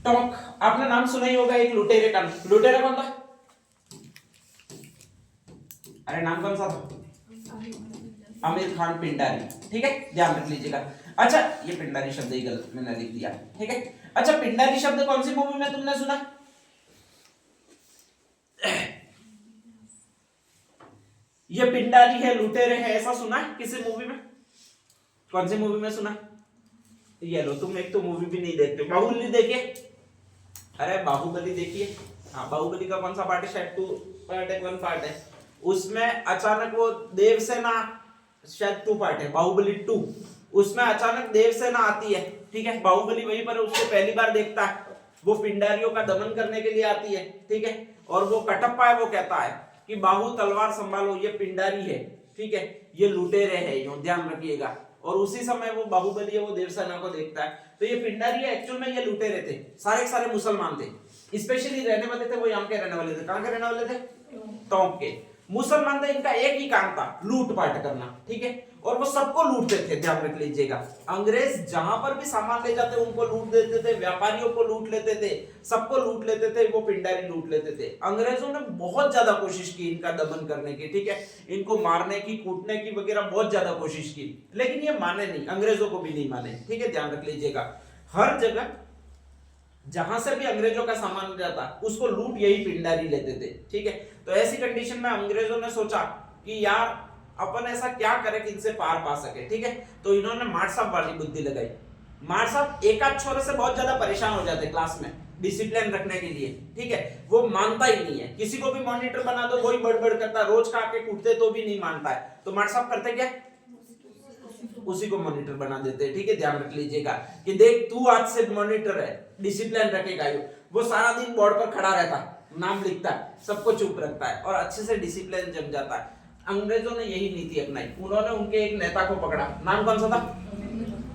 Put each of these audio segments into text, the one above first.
Talk, आपने नाम सुना ही होगा एक लुटेरे का। लुटेरा कौन था? अरे नाम कौन सा था? आमिर खान पिंडारी। ठीक है, ध्यान रख लीजिएगा। अच्छा, ये पिंडारी शब्द ही गलत मैंने लिख दिया। ठीक है, अच्छा पिंडारी शब्द कौन सी मूवी में तुमने सुना? ये पिंडारी है, लुटेरे है, ऐसा सुना है किसी मूवी में? कौन सी मूवी में सुना? ये लो, तुम एक तो मूवी भी नहीं देखते। बाहुबली देखिए, अरे बाहुबली देखिए। हाँ, बाहुबली का कौन सा पार्ट है? शायद 2 पार्ट है, 1 पार्ट है। उसमें अचानक वो देवसेना, शायद 2 पार्ट है, बाहुबली 2। उसमें अचानक देवसेना आती है। ठीक है, बाहुबली वहीं पर उसको पहली बार देखता है। वो पिंडारियों का दमन करने के लिए आती है। ठीक है, और वो कटप्पा है, वो कहता है कि बाहु तलवार संभालो, ये पिंडारी है। ठीक है, ये लुटेरे है, यो ध्यान रखिएगा। और उसी समय वो बाहुबली है, वो देवसेना को देखता है। तो ये पिंडारी है, एक्चुअल में ये लुटेरे थे, सारे के सारे मुसलमान थे। स्पेशली रहने वाले थे वो यहाँ के रहने वाले थे। कहाँ के रहने वाले थे? टोंक के मुसलमान थे। इनका एक ही काम था, लूटपाट करना। ठीक है, और वो सबको लूटते थे, ध्यान रख लीजिएगा। अंग्रेज जहां पर भी सामान ले जाते उनको लूट देते थे, व्यापारियों को लूट लेते थे, सबको लूट लेते थे, वो पिंडारी लूट लेते थे। अंग्रेजों ने बहुत ज्यादा कोशिश की इनका दमन करने की। ठीक है, इनको मारने की, कूटने की वगैरह बहुत ज्यादा कोशिश की, लेकिन ये माने नहीं, अंग्रेजों को भी नहीं माने। ठीक है, ध्यान रख लीजिएगा। हर जगह जहां से भी अंग्रेजों का सामान जाता उसको लूट यही पिंडारी लेते थे। ठीक है, तो ऐसी कंडीशन में अंग्रेजों ने सोचा कि यार अपन ऐसा क्या करें कि इनसे पार पा सके। ठीक है, तो इन्होंने मार साहब वाली बुद्धि लगाई। मार साहब एक आध छोरे से बहुत ज्यादा परेशान हो जाते क्लास में डिसिप्लिन रखने के लिए। ठीक है, वो मानता ही नहीं है, किसी को भी मॉनिटर बना दो वही बड़बड़ करता है, रोज खा के कूटते तो भी नहीं मानता है। तो मार साहब करते क्या? उसी को मॉनिटर बना देते हैं। ठीक है, ध्यान रख लीजिएगा कि देख तू आज से मॉनिटर है, डिसिप्लिन रखेगा। वो सारा दिन बोर्ड पर खड़ा रहता, नाम लिखता है, सबको चुप रखता है और अच्छे से डिसिप्लिन जम जाता है। अंग्रेजों ने यही नीति अपनाई। उन्होंने उनके एक नेता को पकड़ा, नाम कौन सा था?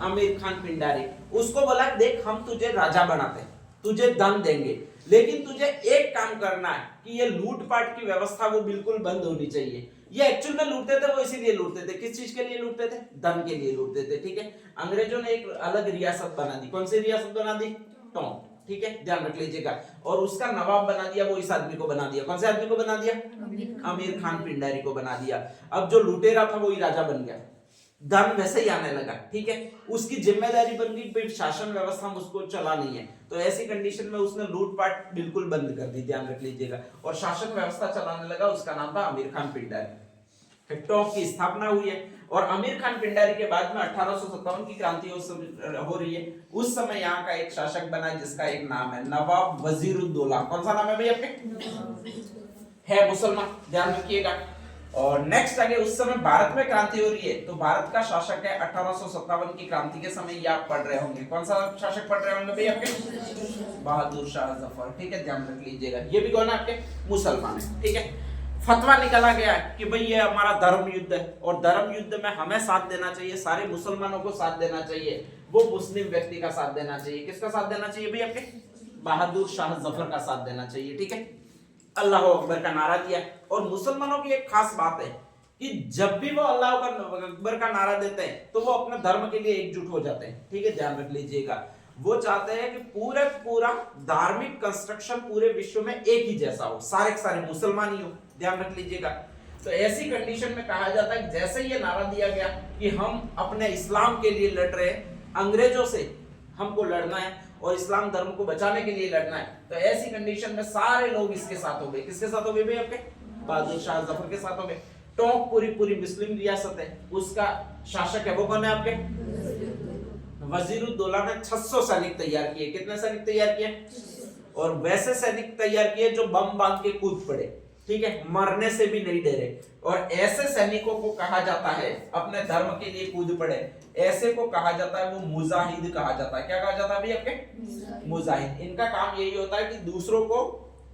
आमिर खान पिंडारी। उसको बोला देख हम तुझे राजा बनाते, तुझे धन देंगे, लेकिन तुझे एक काम करना है कि ये लूटपाट की व्यवस्था वो बिल्कुल बंद होनी चाहिए। ये एक्चुअल में लूटते थे, वो इसीलिए लूटते थे। किस चीज के लिए लूटते थे? धन के लिए लूटते थे। ठीक है, अंग्रेजों ने एक अलग रियासत बना दी। कौन सी रियासत बना दी? टोंक। ठीक है, ध्यान रख लीजिएगा। और उसका नवाब बना दिया वो इस आदमी को बना दिया। कौन से आदमी को बना दिया? आमिर खान पिंडारी को बना दिया। अब जो लुटेरा था वही राजा बन गया, धन वैसे ही आने लगा। ठीक है, उसकी जिम्मेदारी बन गई फिर शासन व्यवस्था उसको चलानी है। तो ऐसी कंडीशन में उसने लूटपाट बिल्कुल बंद कर दी, ध्यान रख लीजिएगा, और शासन व्यवस्था चलाने लगा। उसका नाम था आमिर खान पिंडारी। टोंक की स्थापना हुई है। और आमिर खान पिंडारी के बाद में 1857 की क्रांति हो रही है। उस समय यहाँ का एक शासक बना जिसका एक नाम है नवाब वजीरुद्दौला। कौन सा नाम है भाई आपके? है मुसलमान, ध्यान रखिएगा। और नेक्स्ट आगे उस समय भारत में क्रांति हो रही है, तो भारत का शासक है 1857 की क्रांति के समय ये आप पढ़ रहे होंगे। कौन सा शासक पढ़ रहे होंगे भाई आपके? बहादुर शाह जफर। ठीक है, ध्यान रख लीजिएगा। ये भी कौन है आपके? मुसलमान है। ठीक है, फतवा निकाला गया है कि भाई ये हमारा धर्म युद्ध है और धर्म युद्ध में हमें साथ देना चाहिए, सारे मुसलमानों को साथ देना चाहिए। वो मुस्लिम व्यक्ति का साथ देना चाहिए। किसका साथ देना चाहिए भाई आपके? बहादुर शाह जफर का साथ देना चाहिए। ठीक है, अल्लाह अकबर का नारा दिया। और मुसलमानों की एक खास बात है कि जब भी वो अल्लाह अकबर का नारा देते हैं तो वो अपने धर्म के लिए एकजुट हो जाते हैं। ठीक है, ध्यान रख लीजिएगा। वो चाहते हैं कि पूरा धार्मिक कंस्ट्रक्शन पूरे विश्व में एक ही जैसा हो, सारे के सारे मुसलमान ही हो, ध्यान रख लीजिएगा। तो ऐसी कंडीशन में कहा जाता है जैसे ये नारा दिया गया कि हम अपने इस्लाम के लिए लड़ रहे हैं, अंग्रेजों से हमको लड़ना है और इस्लाम धर्म को बचाने के लिए लड़ना है, तो ऐसी कंडीशन में सारे लोग इसके साथ हो गए। किसके साथ हो गए भाई आपके? बहादुर शाह जफर के साथ हो गए। टोंक पूरी मुस्लिम रियासत है, उसका शासक है वो कौन है आपके? वजीरुद्दौला ने 600 सैनिक तैयार किए। कितने सैनिक तैयार किए? और वैसे सैनिक तैयार किए जो बम बांध के कूद पड़े। ठीक है, मरने से भी नहीं डरे। और ऐसे सैनिकों को कहा जाता है, अपने धर्म के लिए कूद पड़े, ऐसे को कहा जाता है वो मुजाहिद कहा जाता है। क्या कहा जाता है भाई आपके? मुजाहिद। इनका काम यही होता है कि दूसरों को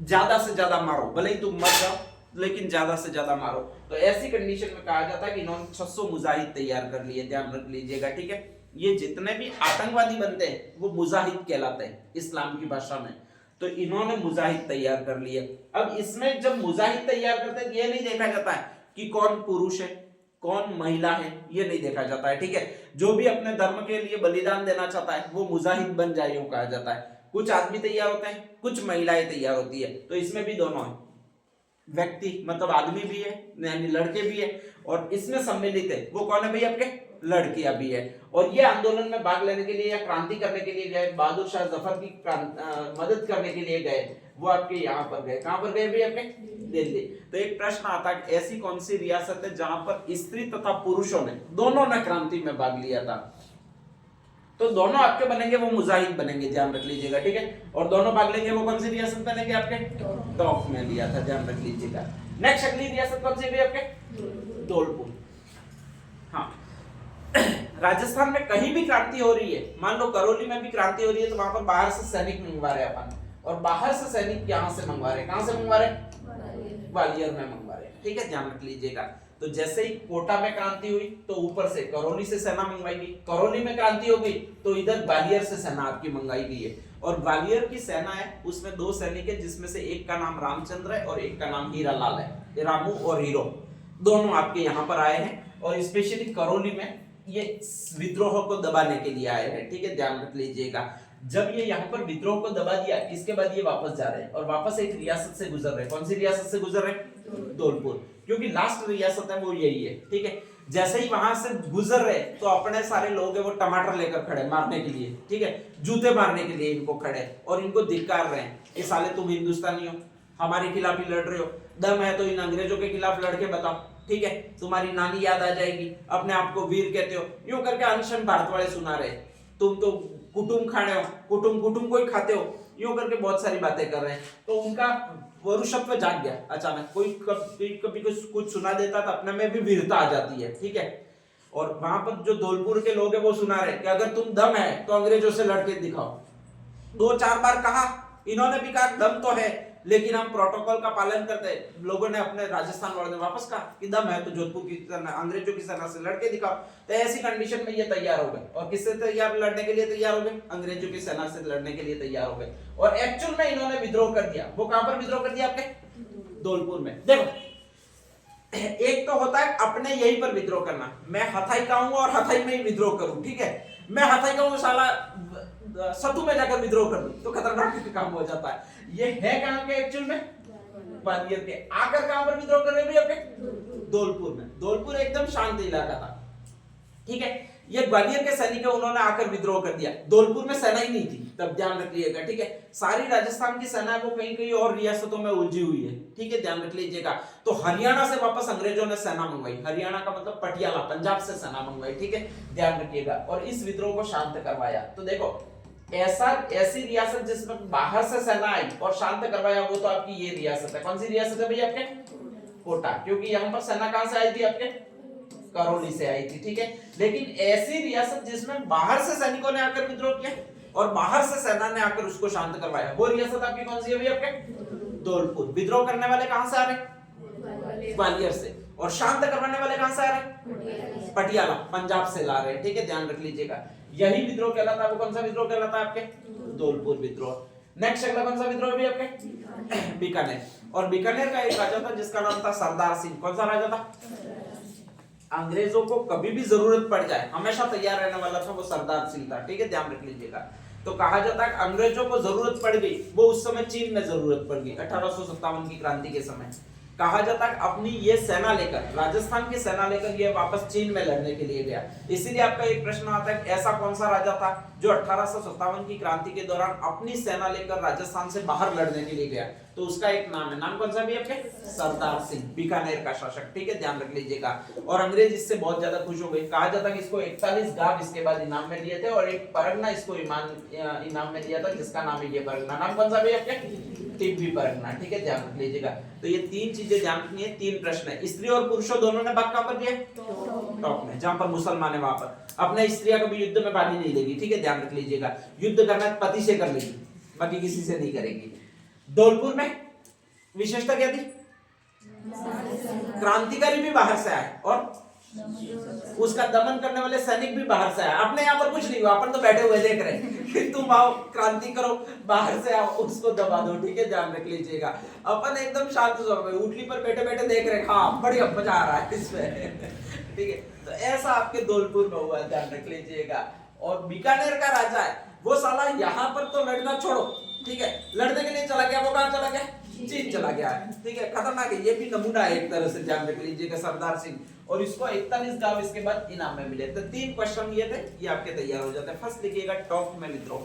ज्यादा से ज्यादा मारो, भले ही तुम मर जाओ लेकिन ज्यादा से ज्यादा मारो। तो ऐसी कंडीशन में कहा जाता है कि इन्होंने 600 मुजाहिद तैयार कर लिए, ध्यान रख लीजिएगा। ठीक है, ये जितने भी आतंकवादी बनते हैं वो मुजाहिद कहलाते हैं इस्लाम की भाषा में। तो इन्होंने मुजाहिद तैयार कर लिए। अब इसमें जब मुजाहिद तैयार करते हैं ये नहीं देखा जाता है कि कौन पुरुष है कौन महिला है, ये नहीं देखा जाता है। ठीक है, जो भी अपने धर्म के लिए बलिदान देना चाहता है वो मुजाहिद बन जाए, यूं कहा जाता है। कुछ आदमी तैयार होते हैं, कुछ महिलाएं तैयार होती है, तो इसमें भी दोनों है, व्यक्ति मतलब आदमी भी है यानी लड़के भी है, और इसमें सम्मिलित है वो कौन है भाई आपके, लड़कियां भी है। और ये आंदोलन में भाग लेने के लिए या क्रांति करने के लिए गए, बहादुर शाह जफर की मदद करने के लिए गए, वो आपके यहाँ पर गए, कहां पर गए भाई आपके, दिल्ली। तो एक प्रश्न आता है ऐसी कौन सी रियासत है जहां पर स्त्री तथा पुरुषों ने दोनों ने क्रांति में भाग लिया था, तो दोनों आपके बनेंगे वो मुजाहिद बनेंगे, ध्यान रख लीजिएगा, ठीक है। और दोनों भाग लेंगे वो कौन सी रियासत बनेंगे आपके, टॉप में लिया था, ध्यान रख लीजिएगा। नेक्स्ट अगली रियासत कौन सी भी आपके, धौलपुर। हाँ, राजस्थान में कहीं भी क्रांति हो रही है, मान लो करौली में भी क्रांति हो रही है, तो वहां पर बाहर से सैनिक मंगवा रहे अपन, और बाहर से सैनिक यहाँ से मंगवा रहे, कहां से मंगवा रहे, ग्वालियर में मंगवा रहे, ठीक है, ध्यान रख लीजिएगा। तो जैसे ही कोटा में क्रांति हुई तो ऊपर से करौली से सेना मंगवाई गई, करौली में क्रांति हो गई तो इधर ग्वालियर से सेना आपकी मंगाई गई है। और ग्वालियर की सेना है उसमें दो सैनिक है, जिसमें से एक का नाम रामचंद्र है और एक का नाम हीरालाल है, रामू और हीरो दोनों आपके यहाँ पर आए हैं, और स्पेशली करौली में ये विद्रोह को दबाने के लिए आए हैं, ठीक है, ध्यान रख लीजिएगा। जब ये यहाँ पर विद्रोह को दबा दिया, इसके बाद ये वापस जा रहे हैं और वापस एक रियासत से गुजर रहे हैं, कौन सी रियासत से गुजर रहे हैं, धौलपुर, क्योंकि लास्ट रियासत है वो यही है, ठीक है। जैसे ही वहां से गुजर रहे तो अपने सारे लोग है वो टमाटर लेकर खड़े मारने के लिए, ठीक है, जूते मारने के लिए इनको खड़े, और इनको धिक्कार रहे हैं, ये साले तुम हिंदुस्तानी हो, हमारे खिलाफ ही लड़ रहे हो, दम है तो इन अंग्रेजों के खिलाफ लड़के बताओ, ठीक है, तुम्हारी नानी याद आ जाएगी, अपने आप को वीर कहते हो, यूं करके अनशन भारत वाले सुना रहे, तुम तो कुटुम खाने हो, कुटुम कोई खाते हो, यूं करके बहुत सारी बातें कर रहे हैं। तो उनका पौरुषत्व जाग गया अचानक, कोई कभी कुछ सुना देता तो अपने में भी वीरता आ जाती है, ठीक है। और वहां पर जो धौलपुर के लोग हैं वो सुना रहे कि अगर तुम दम है तो अंग्रेजों से लड़के दिखाओ। 2-4 बार कहा, इन्होंने भी कहा दम तो है, लेकिन हम प्रोटोकॉल का पालन करते हैं। लोगों ने अपने राजस्थान वालों ने वापस कहा कि दम है तो जोधपुर की अंग्रेजों की सेना से लड़के दिखाओ। तो ऐसी कंडीशन में ये तैयार हो गए, और किससे तैयार लड़ने के लिए तैयार हो गए, अंग्रेजों की सेना से लड़ने के लिए तैयार हो गए। और एक्चुअल में इन्होंने विद्रोह कर दिया, वो कहां पर विद्रोह कर दिया आपके, धौलपुर में। देखो, एक तो होता है अपने यहीं पर विद्रोह करना, मैं हथाई का हूं और हथाई में ही विद्रोह करूं, ठीक है, मैं हथाई का हूं साला सतु में जाकर विद्रोह कर दूं तो खतरनाक काम हो जाता है। ये है कहां के एक्चुअल में, ग्वालियर के, आकर कहां पर विद्रोह कर रहे हैं आपके, धौलपुर में। धौलपुर एकदम शांत इलाका था, ठीक है, ये ग्वालियर के सैनिक है, उन्होंने आकर विद्रोह कर दिया। धौलपुर में सेना ही नहीं थी तब, ध्यान रखिएगा, ठीक है। सारी राजस्थान की सेना है वो कहीं कहीं और रियासतों में उलझी हुई है, ठीक है, ध्यान रख लीजिएगा। तो हरियाणा से वापस अंग्रेजों ने सेना मंगवाई, हरियाणा का मतलब पटियाला, पंजाब से सेना मंगवाई, ठीक है, ध्यान रखिएगा, और इस विद्रोह को शांत करवाया। तो देखो, ऐसी रियासत जिसमें बाहर से सेना आई और शांत करवाया, वो तो आपकी ये रियासत है। कौन सी रियासत है भैया आपके, कोटा, क्योंकि यहाँ पर सेना कहां से आई थी आपके, करौली से आई थी, ठीक है। लेकिन ऐसी रियासत जिसमें बाहर से सैनिकों ने आकर विद्रोह किया और बाहर से सेना ने आकर उसको शांत करवाया, वो रियासत आपकी कौन सी है भैया आपके, धौलपुर। विद्रोह करने वाले कहां से आ रहे, ग्वालियर से, और शांत करवाने वाले कहां से आ रहे, पटियाला, पंजाब से ला रहे हैं, ठीक है, ध्यान रख लीजिएगा। यही विद्रोह कहलाता है, वो कौन सा विद्रोह कहलाता है आपके, धौलपुर विद्रोह। नेक्स्ट अगला कौन सा विद्रोह भी आपके, बीकानेर। और बीकानेर का एक राजा था जिसका नाम था सरदार सिंह। कौन सा राजा था, अंग्रेजों को कभी भी जरूरत पड़ जाए हमेशा तैयार रहने वाला था वो सरदार सिंह था, ठीक है, ध्यान रख लीजिएगा। तो कहा जाता है अंग्रेजों को जरूरत पड़ गई, वो उस समय चीन में जरूरत पड़ गई 1857 की क्रांति के समय। कहा जाता है अपनी ये सेना लेकर, राजस्थान की सेना लेकर ये वापस चीन में लड़ने के लिए गया। इसीलिए आपका एक प्रश्न आता है ऐसा कौन सा राजा था जो 1857 की क्रांति के दौरान अपनी सेना लेकर राजस्थान से बाहर लड़ने के लिए गया, तो उसका एक नाम है, नाम कौन सा भी आपके, सरदार सिंह, बीकानेर का शासक, ठीक है, ध्यान रख लीजिएगा। और अंग्रेज इससे बहुत ज्यादा खुश हो गए। कहा जाता है कि इसको 41 गांव इसके बाद इनाम में दिए थे, और एक परगना इसको इनाम में दिया था, जिसका नाम है ये परगना। नाम कौन सा भी आपके, टिब्बी परगना, ठीक है, ध्यान रख लीजिएगा। तो ये 3 चीजें ध्यान रखनी है, 3 प्रश्न है। स्त्री और पुरुषों दोनों ने भाग कहां पर दिया, टॉप में, जहां पर मुसलमान है वहां पर। अपने स्त्रियां कभी युद्ध में भाग नहीं लेगी, ठीक है, ध्यान रख लीजिएगा। युद्ध करना पति से कर लेगी, बाकी किसी से नहीं करेगी। धौलपुर में विशेषता क्या थी, क्रांतिकारी भी बाहर से आए और उसका दमन करने वाले सैनिक भी बाहर से आए। अपने यहाँ पर कुछ नहीं हुआ, अपन तो बैठे हुए देख रहे हैं कि तुम आओ क्रांति करो, बाहर से आओ उसको दबा दो, ठीक है, ध्यान रख लीजिएगा। अपन एकदम शांत स्वभाव में उठली पर बैठे बैठे देख रहे, हाँ बढ़िया मजा आ रहा है इसमें, ठीक है। तो ऐसा आपके धौलपुर में हुआ, ध्यान रख लीजिएगा। और बीकानेर का राजा है वो साला यहाँ पर तो लड़ना छोड़ो, ठीक है, लड़ने के लिए चला गया, वो कहाँ चला गया, चीन चला गया है, ठीक है, खतरनाक है। ये भी नमूना है एक तरह से, ध्यान रख लीजिएगा, सरदार सिंह, और इसको 41 गांव इसके बाद इनाम में मिले। तो 3 क्वेश्चन ये थे, ये आपके तैयार हो जाते हैं। फर्स्ट लिखिएगा टॉप में मित्रों,